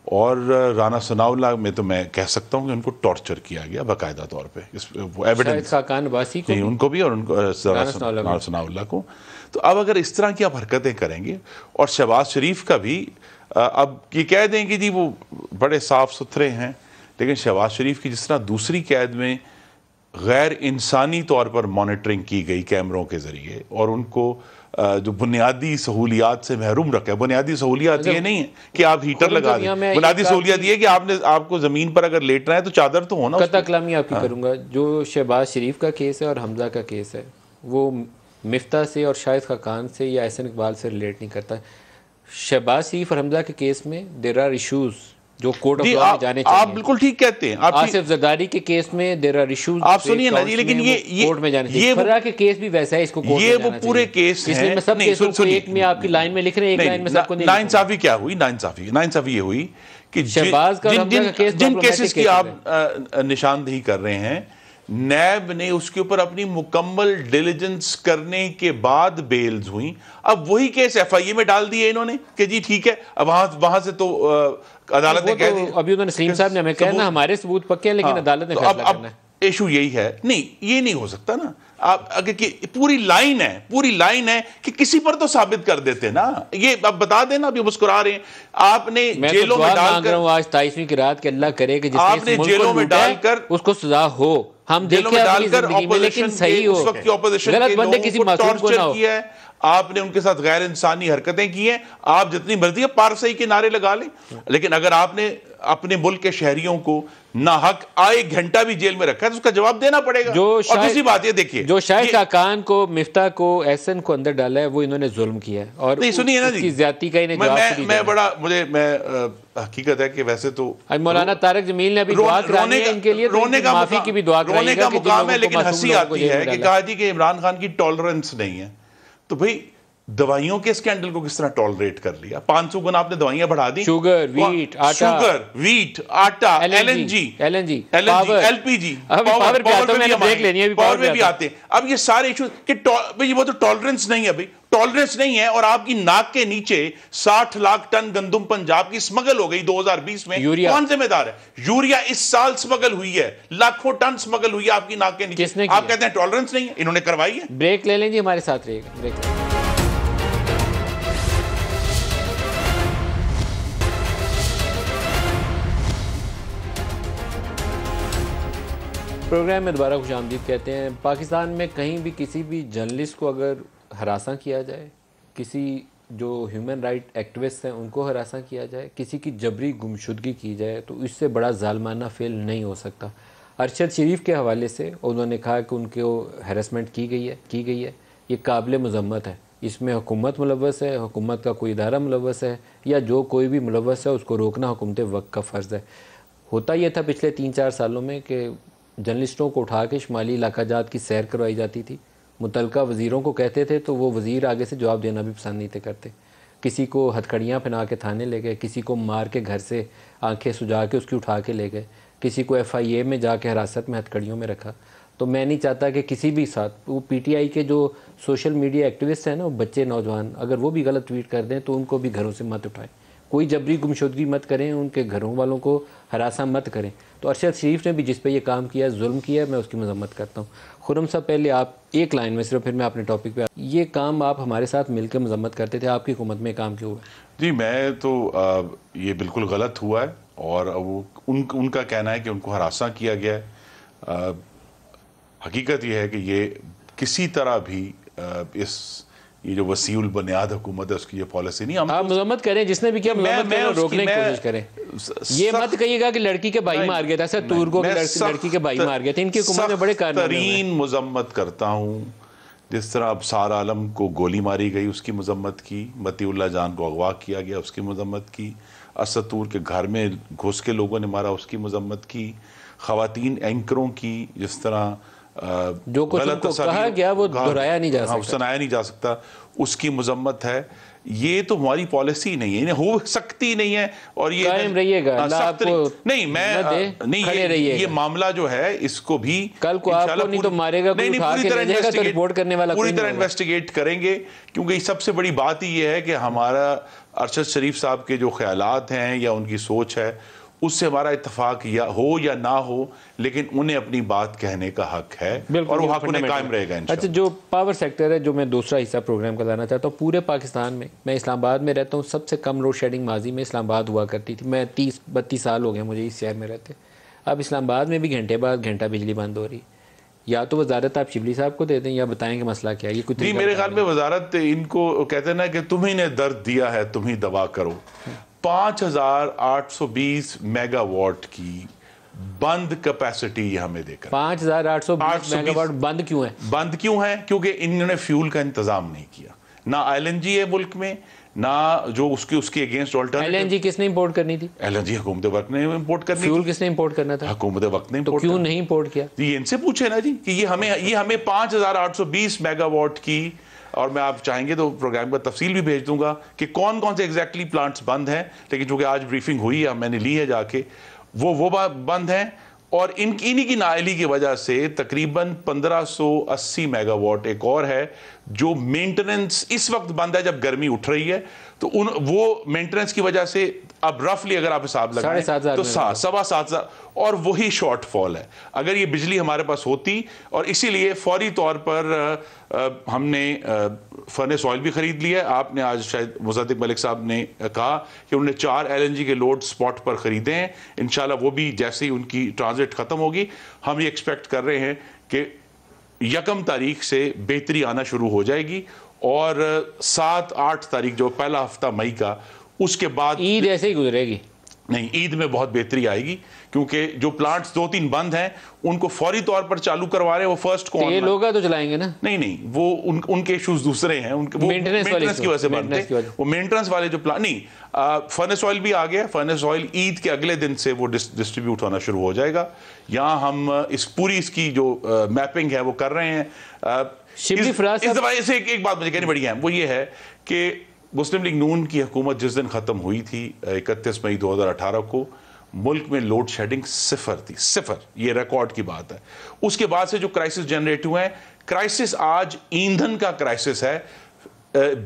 اور رانا ثناء اللہ میں تو میں کہہ سکتا ہوں کہ ان کو ٹارچر کیا گیا باقاعدہ طور پہ. شاہد خاقان عباسی کو ان کو بھی اور ان کو رانا ثناء اللہ کو. تو اب اگر اس طرح کی آپ حرکتیں کریں گے, اور شہباز شریف کا بھی اب یہ کہہ دیں کہ جی وہ بڑے صاف ستھرے ہیں, لیکن شہباز شریف کی جس طرح دوسری قید میں غیر انسانی طور پر مانیٹرنگ کی گئی کیمروں کے ذریعے اور ان کو جو بنیادی سہولیات سے محروم رکھا ہے. بنیادی سہولیات یہ نہیں ہے کہ آپ ہیٹر لگا دیں, بنیادی سہولیات یہ ہے کہ آپ کو زمین پر اگر لیٹنا ہے تو چادر تو ہونا. قطع کلامی آپ کی کروں گا, جو شہباز شریف کا کیس ہے اور حمزہ کا کیس ہے وہ مفتاح سے اور شاہد خاقان سے یا احسن اقبال سے ریلیٹ نہیں کرتا. شہباز شریف اور حمزہ کے کیس میں دیر آر ایشوز جو کورٹ آف لا میں جانے چاہیے. آپ بالکل ٹھیک کہتے ہیں. آصف زرداری کے کیس میں دیر آر ایشوز آپ سنیے نا جی, لیکن یہ کورٹ میں جانے چاہیے. فرح کے کیس بھی ویسا ہے, اس کو کورٹ میں جانا چاہیے. یہ وہ پورے کیس ہیں, اس لیے میں سب کیسوں کو ایک میں آپ کی لائن میں لکھ رہے ہیں, ایک لائن میں سب کو نہیں. ناانصافی کیا ہوئی, ناانصافی یہ ہوئی کہ شہباز کا جن کیسز کی آپ نشاندہی کر رہے ہیں, نیب نے اس کے اوپر اپنی مکمل ڈیلیجنس کرنے کے بعد بیلز ہوئیں. اب وہی کیس ایف آئی اے میں ڈال دیے انہوں نے کہ جی ٹھیک ہے, اب وہاں سے تو عدالت نے کہہ دیا. ابھی انہوں نے سلیم صاحب نے ہمیں کہنا ہمارے ثبوت پکے ہیں لیکن عدالت نے فیصلہ کرنا ہے. ایشو یہی ہے. نہیں یہ نہیں ہو سکتا نا. آپ اگر پوری لائن ہے کہ کسی پر تو ثابت کر دیتے نا. یہ اب بتا دینا, ابھی مسکرا رہے ہیں. آپ نے جیلوں میں ڈال کر, آج 27ویں کی رات کہ اللہ کرے کہ آپ نے جیلوں میں ڈال کر اس کو سزا ہو. ہم دیکھیں اپنی زندگی میں, لیکن صحیح ہو, اس وقت کی اپوزیشن کے لوگوں کو ٹارچر کیا ہے. آپ نے ان کے ساتھ غیر انسانی حرکتیں کی ہیں. آپ جتنی مرضی ہے پارسائی کے نعرے لگا لیں, لیکن اگر آپ نے اپنے ملک کے شہریوں کو ناحق ایک گھنٹہ بھی جیل میں رکھا ہے تو اس کا جواب دینا پڑے گا. اور دوسری بات یہ دیکھیے, جو شاہد خاقان کو, مفتاح کو, احسن کو اندر ڈالا ہے, وہ انہوں نے ظلم کیا ہے. اور سنیے نا جی, زیادتی کا انہیں جواب میں بڑا میں حقیقت ہے کہ ویسے تو مولانا طارق جمیل نے ابھی دعا کرانی ہے ان کے لیے, معافی کی بھی دعا کرائیے گا. رونے کا مقام ہے, لیکن ہنسی آتی ہے کہ کہا جی کہ عمران خان کی ٹالرنس نہیں ہے. تو بھئی دوائیوں کے اسکینڈل کو کس طرح ٹالریٹ کر لیا؟ 500 گنا آپ نے دوائیاں بڑھا دی. شوگر, ویٹ, آٹا, L N G, L P G, power پہ بھی آتے ہیں. اب یہ سارے ایشوز کہ وہ تو ٹالرنس نہیں ہے. بھئی ٹالرنس نہیں ہے, اور آپ کی ناک کے نیچے 60 لاکھ ٹن گندم پنجاب کی سمگل ہو گئی 2020 میں. کون ذمہ دار ہے؟ یوریا اس سال سمگل ہوئی ہے, لاکھوں ٹن سمگل ہوئی ہے آپ کی ناک کے نیچے. آپ کہتے ہیں ٹالرنس نہیں ہے, انہوں نے کروائی ہے. بریک لے لیں جی, ہمارے ساتھ رہیے گا. بریک پروگرام میں دوبارہ خوش آمدید کہتے ہیں. پاکستان میں کہیں بھی کسی بھی جرنلسٹ کو اگر ہراساں کیا جائے, کسی جو ہیومن رائٹ ایکٹیوسٹ ہیں ان کو ہراساں کیا جائے, کسی کی جبری گمشدگی کی جائے, تو اس سے بڑا ظالمانہ فعل نہیں ہو سکتا. ارشد شریف کے حوالے سے انہوں نے کہا کہ ان کو ہیرسمنٹ کی گئی ہے. یہ قابل مذمت ہے. اس میں حکومت ملوث ہے, حکومت کا کوئی ادارہ ملوث ہے, یا جو کوئی بھی ملوث ہے اس کو روکنا حکومت وقت کا فرض ہے. ہوتا یہ تھا پچھلے 3-4 سالوں میں کہ جرنلسٹوں کو اٹھا کے شمالی علاقہ جات کی سیر کروائی جاتی تھی. متعلقہ وزیروں کو کہتے تھے تو وہ وزیر آگے سے جواب دینا بھی پسند نہیں تھے کرتے. کسی کو ہتھکڑیاں پہنا کے تھانے لے گئے, کسی کو مار کے گھر سے آنکھیں سجا کے اس کی اٹھا کے لے گئے, کسی کو FIA میں جا کے حراست میں ہتھکڑیوں میں رکھا. تو میں نہیں چاہتا کہ کسی بھی ساتھ, وہ PTI کے جو سوشل میڈیا ایکٹیوسٹ ہیں نا, بچے نوجوان, اگر وہ بھی غلط ٹویٹ کر دیں تو ان کو بھی گھروں سے مت اٹھائیں. کوئی جبری گمشدگی مت کریں, ان کے گھروں والوں کو ہراساں مت کریں. تو ارشد شریف نے بھی جس پہ یہ کام کیا, ظلم کیا, میں اس کی مذمت کرتا ہوں. خرم صاحب, پہلے آپ ایک لائن میں صرف, پھر میں اپنے ٹاپک پہ, یہ کام آپ ہمارے ساتھ مل کے مذمت کرتے تھے, آپ کی حکومت میں کام کیوں ہوا؟ جی میں تو یہ بالکل غلط ہوا ہے, اور وہ ان کا کہنا ہے کہ ان کو ہراساں کیا گیا ہے. حقیقت یہ ہے کہ یہ کسی طرح بھی یہ جو وسیع البنیاد حکومت ہے اس کی یہ پالیسی نہیں. آپ مذمت کریں, جس نے بھی کیا مذمت کریں, روکنے کی کوشش کریں. یہ مت کہیے گا کہ لڑکی کے بھائی مار گیا تھا, سر تور کو لڑکی کے بھائی مار گئے تھے. ان کی حکومت میں بڑے کارنامے ہیں. ترین مذمت کرتا ہوں. جس طرح ابصار عالم کو گولی ماری گئی اس کی مذمت کی, متی اللہ جان کو اغوا کیا گیا اس کی مذمت کی, اسد تور کے گھر میں گھس کے لوگوں نے مارا اس کی مذمت کی, خواتین اینکروں کی جس طرح جو کچھ ان کو کہا گیا وہ دہرایا نہیں جا سکتا, سنایا نہیں جا سکتا, اس کی مذمت ہے. یہ تو ہماری پالیسی نہیں ہے, ہو سکتی نہیں ہے. اور یہ قائم رہیے گا, اللہ آپ کو نہیں, میں یہ معاملہ جو ہے اس کو بھی کل کو آپ کو نہیں تو مارے گا, کوئی اٹھا کے لے جائے گا تو رپورٹ کرنے والا پوری طرح انویسٹیگیٹ کریں گے. کیونکہ سب سے بڑی بات یہ ہے کہ ہمارا ارشد شریف صاحب کے جو خیالات ہیں یا ان کی سوچ ہے اس سے ہمارا اتفاق ہو یا نہ ہو, لیکن انہیں اپنی بات کہنے کا حق ہے, اور وہ حق انہیں قائم رہے گا انشاءاللہ. اچھا, جو پاور سیکٹر ہے, جو میں دوسرا حصہ پروگرام کا لانا چاہتا ہوں, پورے پاکستان میں اسلام آباد میں رہتا ہوں, سب سے کم لوڈ شیڈنگ ماضی میں اسلام آباد ہوا کرتی تھی. میں 30-32 سال ہو گئے مجھے اس شہر میں رہتے. اب اسلام آباد میں بھی گھنٹے بعد گھنٹہ بجلی بند ہو رہی. یا تو وزارت آپ شبلی صاحب کو دے دیں, یا بتائیں کہ مسئلہ کیا ہے. یہ کچھ میرے خیال میں وزارت ان کو کہتے ہیں نا کہ تمہیں نے درد دیا ہے تم ہی دوا کرو. 5820 میگا واٹ کی بند کیپیسٹی یہ ہمیں دے کر. 5820 میگا واٹ بند کیوں ہے؟ بند کیوں ہے؟ کیونکہ انہوں نے فیول کا انتظام نہیں کیا. نہ LNG ہے ملک میں, نہ جو اس کے اگینسٹ آلٹرنیٹیو. LNG کس نے امپورٹ کرنی تھی؟ LNG حکومت وقت نے امپورٹ کرنی. فیول کس نے امپورٹ کرنا تھا؟ حکومت وقت نے. تو کیوں نہیں امپورٹ کیا؟ یہ ان سے پوچھے نا جی کہ یہ ہمیں 5820 میگا واٹ کی, اور میں آپ چاہیں گے تو پروگرام کا تفصیل بھی بھیج دوں گا کہ کون کون سے ایگزیکٹلی پلانٹس بند ہیں, لیکن چونکہ آج بریفنگ ہوئی ہے, میں نے لی ہے جا کے, وہ بند ہیں. اور انہی کی نااہلی کی وجہ سے تقریباً 1580 میگا واٹ ایک اور ہے جو مینٹننس اس وقت بند ہے جب گرمی اٹھ رہی ہے. تو وہ مینٹیننس کی وجہ سے اب رفلی اگر آپ حساب لگائیں تو 7,500 اور وہی شارٹ فال ہے. اگر یہ بجلی ہمارے پاس ہوتی, اور اسی لیے فوری طور پر ہم نے فرنس آئل بھی خرید لیا ہے. آپ نے آج شاید مصدق ملک صاحب نے کہا کہ انہوں نے 4 LNG کے لوڈ سپاٹ پر خریدے ہیں. انشاءاللہ وہ بھی جیسے ہی ان کی ٹرانزٹ ختم ہوگی, ہم یہ ایکسپیکٹ کر رہے ہیں کہ 1 تاریخ سے بہتری آنا شروع ہو جائے گی, اور 7-8 تاریخ جو پہلا ہفتہ مئی کا, اس کے بعد عید ایسے ہی گزرے گی. نہیں, عید میں بہت بہتری آئے گی, کیونکہ جو پلانٹس 2-3 بند ہیں ان کو فوری طور پر چالو کروا رہے ہیں. وہ فرسٹ کو یہ لوگ تو چلائیں گے نا. نہیں, وہ ان کے ایشوز دوسرے ہیں, مینٹیننس کی وجہ سے بنتے ہیں. وہ مینٹیننس والے جو پلان نہیں, فرنس آئل بھی آ گیا. فرنس آئل عید کے اگلے دن سے وہ ڈسٹریبیوٹ ہونا شروع ہو جائے گا. یہاں ہم اس کی جو میپنگ ہے وہ کر رہے ہیں. اس دفعہ سے ایک بات مجھے کہنی پڑی ہے, وہ یہ ہے کہ مسلم لیگ نون کی حکومت جس دن ختم ہوئی تھی 31 مئی 2018 کو, ملک میں لوڈ شیڈنگ 0 تھی, 0. یہ ریکارڈ کی بات ہے. اس کے بعد سے جو کرائسس جنریٹ ہوئے ہیں, کرائسس آج ایندھن کا کرائسس ہے.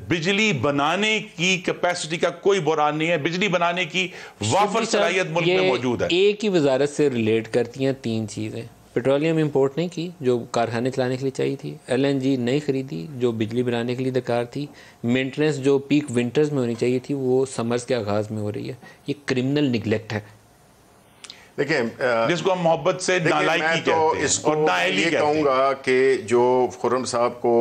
بجلی بنانے کی کیپیسٹی کا کوئی بحران نہیں ہے. بجلی بنانے کی وافر صلاحیت ملک میں موجود ہے. ایک ہی وزارت سے ریلیٹ کرتی ہیں 3 چیزیں. پیٹرولیم امپورٹ نہیں کی جو کارخانے چلانے کے لیے چاہیے تھی, LNG نہیں خریدی جو بجلی بنانے کے لیے درکار تھی, مینٹننس جو پیک ونٹرز میں ہونی چاہیے تھی وہ سمرز کے آغاز میں ہو رہی ہے. یہ کرمنل نگلیکٹ ہے. دیکھیں, جس کو ہم محبت سے نالائکی کہتے ہیں, اور نااہلی کہتے ہیں. کہوں گا کہ جو خرم صاحب کو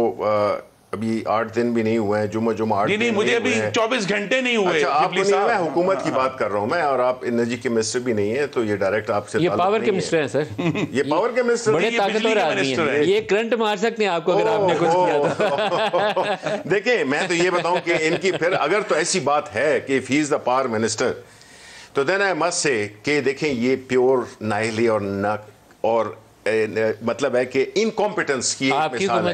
ابھی 8 دن بھی نہیں ہوئے ہیں, جمعہ 8 دن نہیں, مجھے ابھی 24 گھنٹے نہیں ہوئے. اچھا, آپ کو نہیں, میں حکومت کی بات کر رہا ہوں میں, اور آپ انرجی کے منسٹر بھی نہیں ہیں, تو یہ ڈائریکٹ آپ سے یہ پاور کے منسٹر ہیں سر. یہ پاور کے منسٹر بڑے طاقتور آدمی ہیں, یہ کرنٹ مار سکتے ہیں آپ کو اگر آپ نے کچھ کیا تھا. دیکھیں, میں تو یہ بتاؤں کہ ان کی پھر اگر تو ایسی بات ہے کہ if he is the power minister, تو then I must say کہ دیکھیں یہ پیور نااہلی اور مطلب ہے کہ انکمپیٹنس کی ایک مثال ہے.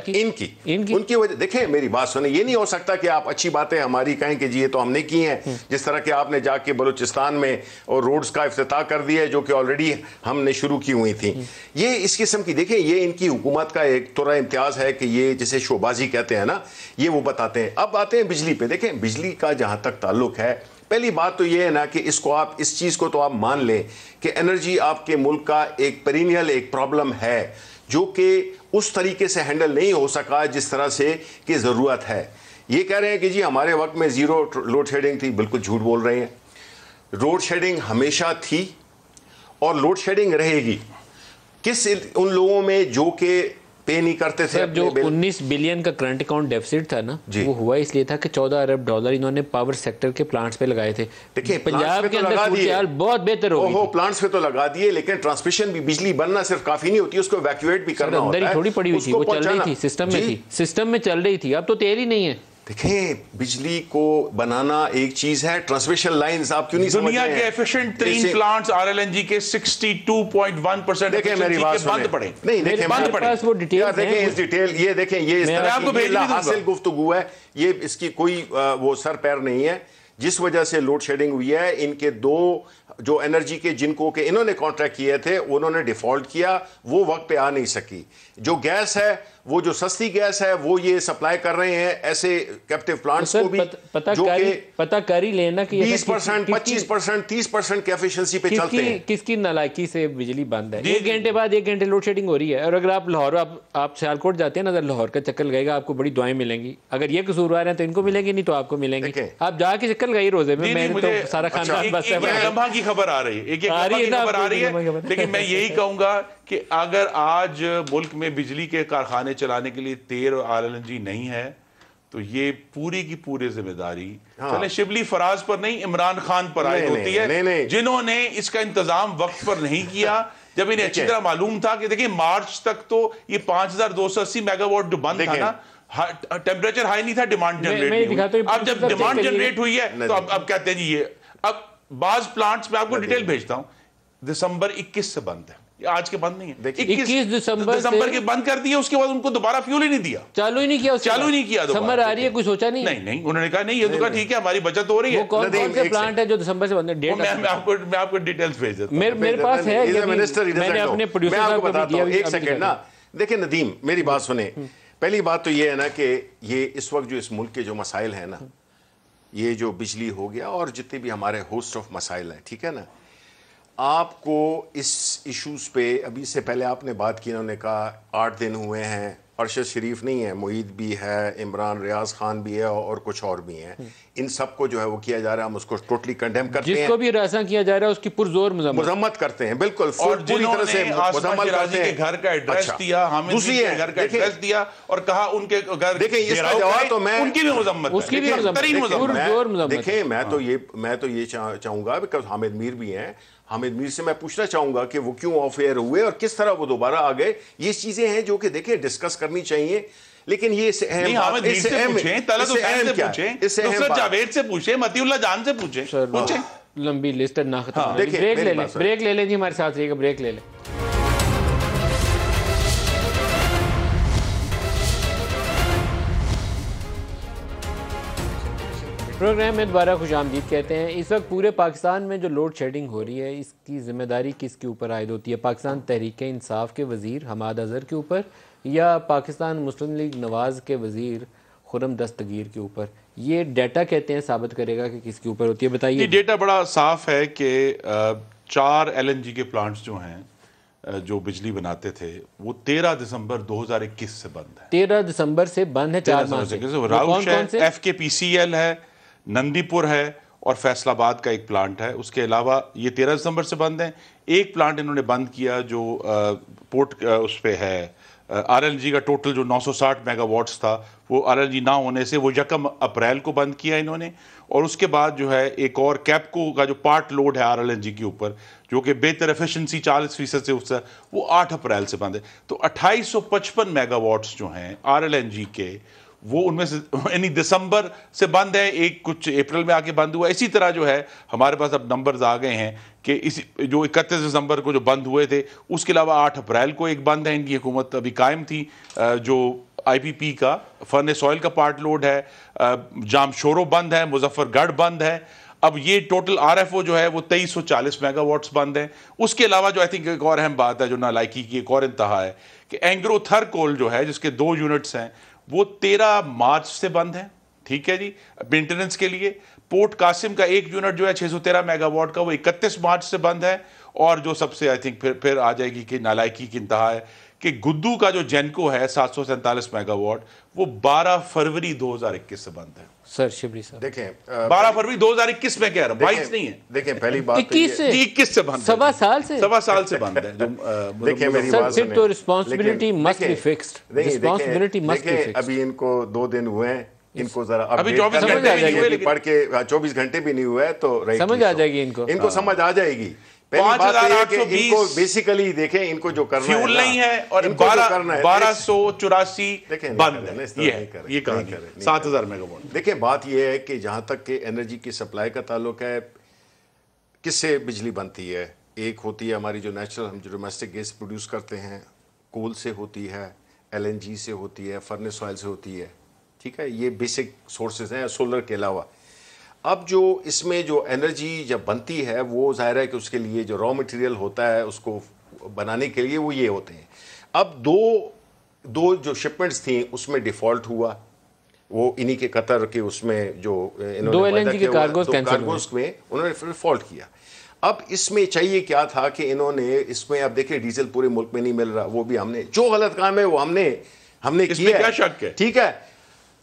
ان کی وجہ, دیکھیں میری بات سنیں, یہ نہیں ہو سکتا کہ آپ اچھی باتیں ہماری کہیں کہ جی یہ تو ہم نے کی ہیں, جس طرح کہ آپ نے جا کے بلوچستان میں اور روڈز کا افتتاح کر دیا ہے جو کہ آلریڈی ہم نے شروع کی ہوئی تھیں. یہ اس قسم کی, دیکھیں یہ ان کی حکومت کا ایک طرح امتیاز ہے کہ یہ جسے شوبازی کہتے ہیں نا, یہ وہ بتاتے ہیں. اب آتے ہیں بجلی پہ. دیکھیں بجلی کا جہاں تک تعلق ہے, پہلی بات تو یہ ہے نا کہ اس کو آپ, اس چیز کو تو آپ مان لیں کہ انرجی آپ کے ملک کا ایک پرینیل ایک پرابلم ہے جو کہ اس طریقے سے ہینڈل نہیں ہو سکا جس طرح سے کہ ضرورت ہے. یہ کہہ رہے ہیں کہ جی ہمارے وقت میں 0 لوڈ شیڈنگ تھی, بالکل جھوٹ بول رہے ہیں. لوڈ شیڈنگ ہمیشہ تھی اور لوڈ شیڈنگ رہے گی. کس ان لوگوں میں جو کہ پے نہیں کرتے تھے. جو 19 بلین کا کرنٹ اکاؤنٹ ڈیفیسٹ تھا نا, وہ ہوا اس لیے تھا کہ $14 ارب انہوں نے پاور سیکٹر کے پلانٹس پہ لگائے تھے. دیکھیں پنجاب کے اندر صورتحال بہت بہتر ہو گئی. پلانٹس پہ تو لگا دیے, لیکن ٹرانسمیشن بھی, بجلی بننا صرف کافی نہیں ہوتی, اس کو ایویکویٹ بھی کرنا ہوتا ہے. اندر ہی تھوڑی پڑی ہوئی تھی, وہ چل رہی تھی, سسٹم میں تھی, سسٹم میں چل رہی تھی. اب تو تیل ہی نہیں ہے. دیکھیں بجلی کو بنانا ایک چیز ہے, ٹرانسمیشن لائنز آپ کیوں نہیں سمجھ رہے ہیں. دنیا کے ایفیشنٹ ترین پلانٹس RLNG کے 62.1% دیکھیں میری بات سنیں, بند پڑے. نہیں دیکھیں بند پڑے, وہ ڈیٹیل دیکھیں اس ڈیٹیل, یہ دیکھیں یہ اس طرح کی حاصل گفتگو ہے, یہ اس کی کوئی وہ سر پیر نہیں ہے. جس وجہ سے لوڈ شیڈنگ ہوئی ہے, ان کے 2 جو انرجی کے جن کو کہ انہوں نے کانٹریکٹ کیے تھے انہوں نے ڈیفالٹ کیا, وہ وقت پہ آ نہیں سکی. جو گیس ہے, وہ جو سستی گیس ہے, وہ یہ سپلائی کر رہے ہیں ایسے کیپٹیو پلانٹس کو بھی جو کہ پتہ کر ہی لینا کہ 20%, 25%, 30% کی ایفیشنسی پہ چلتے ہیں. کس کی نالائکی سے بجلی بند ہے. 1 گھنٹے بعد 1 گھنٹے لوڈ شیڈنگ ہو رہی ہے. اور اگر آپ لاہور, آپ سیالکوٹ جاتے ہیں نا, اگر لاہور کا چکر لگائے گا آپ کو بڑی دعائیں ملیں گی. اگر یہ قصوروار ہیں تو ان کو ملیں گی, نہیں تو آپ کو ملیں گی. آپ جا کے چکر لگائی روزے میں, میں تو سارا خاندان بس ہے. لمحہ کی خبر آ رہی ہے, ایک خبر آ رہی ہے, لیکن میں یہی کہوں گا کہ اگر آج ملک میں بجلی کے کارخانے چلانے کے لیے تیل اور RLNG نہیں ہے تو یہ پوری کی پوری ذمہ داری چلے شبلی فراز پر نہیں, عمران خان پر عائد ہوتی ہے, جنہوں نے اس کا انتظام وقت پر نہیں کیا. جب انہیں اچھی طرح معلوم تھا کہ دیکھیں مارچ تک تو یہ 5280 میگا واٹ جو بند تھا نا, ٹیمپریچر ہائی نہیں تھا, ڈیمانڈ جنریٹ نہیں ہوئی. اب جب ڈیمانڈ جنریٹ ہوئی ہے تو اب کہتے ہیں جی یہ, اب بعض پلانٹس میں آپ کو ڈیٹیل بھیجتا ہوں, دسمبر 21 سے بند ہے, آج کے بند نہیں ہے. 21 دسمبر کے بند کر دیے, اس کے بعد ان کو دوبارہ فیول ہی نہیں دیا, چالو ہی نہیں کیا. سمر آ رہی ہے, کوئی سوچا نہیں. نہیں, انہوں نے کہا نہیں, یہ تو کہا ٹھیک ہے ہماری بچت ہو رہی ہے. وہ کون سے پلانٹ ہے جو دسمبر سے بند ہے؟ میں آپ کو ڈیٹیلز بھیج دیتا ہوں. میرے پاس ہے, میں نے اپنے پروڈیوسر صاحب کو بھی دیا. ایک سیکنڈ نا, دیکھیں ندیم میری بات سنیں. پہلی بات تو یہ ہے نا کہ یہ اس وقت جو اس ملک کے جو مسائل ہیں نا, یہ جو بجلی ہو گیا اور جتنے بھی ہمارے ہوسٹ آف مسائل ہیں، ٹھیک ہے نا، آپ کو اس ایشوز پہ ابھی سے پہلے آپ نے بات کی، انہوں نے کہا 8 دن ہوئے ہیں، ارشد شریف نہیں ہے، معید بھی ہے، عمران ریاض خان بھی ہے اور کچھ اور بھی ہیں، ان سب کو جو ہے وہ کیا جا رہا ہے، ہم اس کو ٹوٹلی کنڈیم کرتے ہیں، جس کو بھی راساں کیا جا رہا ہے اس کی پرزور مذمت کرتے ہیں، بالکل اور پوری طرح سے مذمت کرتے ہیں، گھر کا ایڈریس دیا، حامد میر کے گھر کا ایڈریس دیا اور کہا ان کے گھر دیکھیں اس کا جواب تو میں ان کی بھی مذمت ہے، اس کی بھی مذمت، دیکھیں میں تو یہ چاہوں گا کہ حامد میر بھی ہیں، حامد میر سے میں پوچھنا چاہوں گا کہ وہ کیوں آف ایئر ہوئے اور کس طرح وہ دوبارہ آ گئے، یہ چیزیں ہیں جو کہ دیکھیں ڈسکس کرنی چاہیے، لیکن یہ اس سے اہم حامد میر سے پوچھیں، طلعت حسین سے پوچھیں، نصرت جاوید سے پوچھیں، مطیع اللہ جان سے پوچھیں، لمبی لسٹ نہ ختم، بریک لے لیں جی، ہمارے ساتھ رہیے گا، بریک لے لیں۔ پروگرام میں دوبارہ خوش آمدید کہتے ہیں۔ اس وقت پورے پاکستان میں جو لوڈ شیڈنگ ہو رہی ہے اس کی ذمہ داری کس کے اوپر عائد ہوتی ہے؟ پاکستان تحریک انصاف کے وزیر حماد اظہر کے اوپر یا پاکستان مسلم لیگ نواز کے وزیر خرم دستگیر کے اوپر؟ یہ ڈیٹا کہتے ہیں ثابت کرے گا کہ کس کے اوپر ہوتی ہے، بتائیے۔ یہ ڈیٹا بڑا صاف ہے کہ 4 LNG کے پلانٹس جو ہیں جو بجلی بناتے تھے وہ 13 دسمبر 2021 سے بند ہے، 13 دسمبر سے بند ہے، 4 ماہ سے۔ راؤش ہے، FKPCL ہے، نندی پور ہے اور فیصل آباد کا ایک پلانٹ ہے، اس کے علاوہ یہ 13 دسمبر سے بند ہیں۔ ایک پلانٹ انہوں نے بند کیا جو پورٹ اس پہ ہے، RLNG کا ٹوٹل جو 960 میگا واٹس تھا وہ RLNG نہ ہونے سے وہ 1 اپریل کو بند کیا انہوں نے، اور اس کے بعد جو ہے ایک اور کیپکو کا جو پارٹ لوڈ ہے RLNG کے اوپر جو کہ بہتر ایفیشنسی 40% سے اس سے، وہ 8 اپریل سے بند ہے۔ تو 2855 میگا واٹس جو ہیں RLNG کے وہ ان میں سے یعنی دسمبر سے بند ہے، ایک کچھ اپریل میں آ کے بند ہوا۔ اسی طرح جو ہے ہمارے پاس اب نمبرز آ گئے ہیں کہ جو 31 دسمبر کو جو بند ہوئے تھے اس کے علاوہ 8 اپریل کو ایک بند ہے، ان کی حکومت ابھی قائم تھی، جو IPP کا فرنس آئل کا پارٹ لوڈ ہے، جام شورو بند ہے، مظفر گڑھ بند ہے۔ اب یہ ٹوٹل RFO جو ہے وہ 2340 میگا واٹس بند ہیں۔ اس کے علاوہ جو ایک اور اہم بات ہے جو نالائکی کی ایک اور انتہا ہے کہ اینگرو تھر کول جو ہے جس کے 2 یونٹس ہیں وہ 13 مارچ سے بند ہیں، ٹھیک ہے جی، مینٹیننس کے لیے۔ پورٹ قاسم کا 1 یونٹ جو ہے 613 میگا واٹ کا وہ 31 مارچ سے بند ہے، اور جو سب سے پھر آ جائے گی کہ نالائکی کی انتہا ہے کہ گدو کا جو جینکو ہے 747 میگا واٹ وہ 12 فروری 2021 سے بند ہے۔ سر شبری صاحب دیکھیں 12 فروری 2021 میں کہہ رہا ہوں، 22 نہیں ہے، دیکھیں پہلی بات 21 سے بند ہے، 7 سال سے 7 سال سے بند ہے۔ دیکھیں میری سر بات پھر سنیں، تو responsibility must be fixed, responsibility must be دیکھیں فکسڈ۔ ابھی ان کو 2 دن ہوئے ہیں، ان کو ذرا ابھی 24 گھنٹے بھی نہیں ہوئے، پڑھ کے 24 گھنٹے بھی نہیں ہوئے تو سمجھ آ جائے گی ان کو سمجھ آ جائے گی۔ پہلی بات یہ ہے کہ ان کو بیسیکلی دیکھیں ان کو جو کرنا ہے فیول نہیں ہے اور 1284 بند ہے، یہ کہانی ہے 7000 میگا واٹ۔ دیکھیں بات یہ ہے کہ جہاں تک کہ انرجی کی سپلائی کا تعلق ہے، کس سے بجلی بنتی ہے؟ ایک ہوتی ہے ہماری جو نیچرل ہم جو ڈومیسٹک گیس پروڈیوس کرتے ہیں، کول سے ہوتی ہے، LNG سے ہوتی ہے، فرنس آئل سے ہوتی ہے، ٹھیک ہے، یہ بیسک سورسز ہیں سولر کے علاوہ۔ اب جو اس میں جو انرجی جب بنتی ہے وہ ظاہر ہے کہ اس کے لیے جو را مٹیریل ہوتا ہے اس کو بنانے کے لیے وہ یہ ہوتے ہیں۔ اب دو جو شپمنٹس تھیں اس میں ڈیفالٹ ہوا، وہ انہی کے قطر کے اس میں جو دو LNG کے کارگوز میں انہوں نے ڈیفالٹ کیا۔ اب اس میں چاہیے کیا تھا کہ انہوں نے اس میں اب دیکھیں ڈیزل پورے ملک میں نہیں مل رہا، وہ بھی ہم نے جو غلط کام ہے وہ ہم نے کیا ہے، ٹھیک ہے۔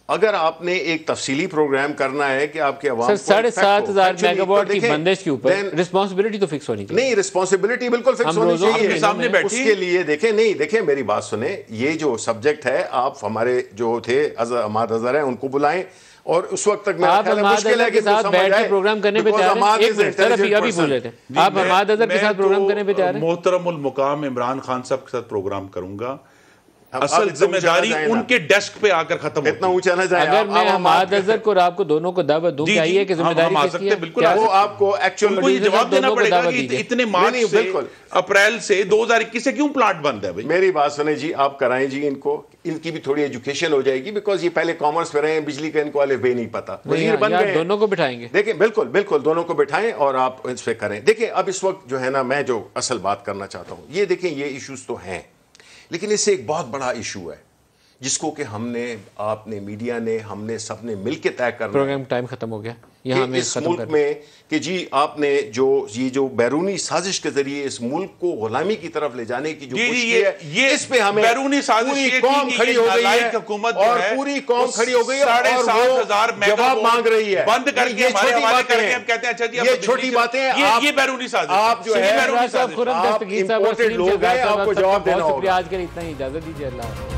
اگر آپ نے ایک تفصیلی پروگرام کرنا ہے کہ آپ کے عوام سر 7,500 میگا واٹ کی بندش کے اوپر رسپانسبلٹی تو فکس ہونی چاہیے۔ نہیں، رسپانسبلٹی بالکل فکس ہونی چاہیے، سامنے بیٹھی اس کے لیے دیکھیں میری بات سنیں، یہ جو سبجیکٹ ہے آپ ہمارے جو تھے حماد اظہر ہیں ان کو بلائیں، اور اس وقت تک آپ حماد اظہر کے ساتھ بیٹھ کے پروگرام کرنے پہ تیار ہیں؟ ایک منٹ سر ابھی بول رہے تھے آپ حماد اظہر کے ساتھ پروگرام کرنے پہ تیار ہیں؟ محترم المقام عمران خان صاحب کے ساتھ پروگرام کروں گا، اصل ذمہ داری ان کے ڈیسک پہ آ کر ختم ہوتی ہے۔ اتنا اونچا نہ جائیں۔ اگر میں حماد اظہر کو اور آپ کو دونوں کو دعوت دوں چاہیے کہ ذمہ داری کس کی ہے؟ بالکل، وہ آپ کو ایکچوئل کو یہ جواب دینا پڑے گا کہ اتنے مارچ سے اپریل سے 2021 سے کیوں پلانٹ بند ہے بھائی؟ میری بات سنیں جی، آپ کرائیں جی ان کو، ان کی بھی تھوڑی ایجوکیشن ہو جائے گی، بیکاز یہ پہلے کامرس پہ رہے ہیں، بجلی کا ان کو الف بے نہیں پتا، وزیر بن گئے، دونوں کو بٹھائیں گے۔ دیکھیں بالکل دونوں کو بٹھائیں اور آپ اس پہ کریں۔ دیکھیں اب اس وقت جو ہے نا میں جو اصل بات کرنا چاہتا ہوں، یہ دیکھیں یہ ایشوز تو ہیں، لیکن اس سے ایک بہت بڑا ایشو ہے جس کو کہ ہم نے، آپ نے، میڈیا نے، ہم نے، سب نے مل کے طے کرنا. پروگرام ٹائم ختم ہو گیا یہاں میں اس ملک میں کہ جی آپ نے جو بیرونی سازش کے ذریعے اس ملک کو غلامی کی طرف لے جانے کی جو کوشش کی ہے، اس پہ ہمیں بیرونی سازش پوری قوم کھڑی ہو گئی ہے، اور پوری قوم کھڑی ہو گئی ہے اور وہ جواب مانگ رہی ہے. بند کر کے ہمارے حوالے کر کے ہم کہتے ہیں اچھا جی یہ چھوٹی باتیں یہ بیرونی سازش، آپ جو ہے صاحب، خرم دستگیر صاحب، لوگ ہیں، آپ کو جواب دینا ہوگا. شکریہ. آج کے لیے اتنا ہی، اجازت دیجیے. اللہ حافظ.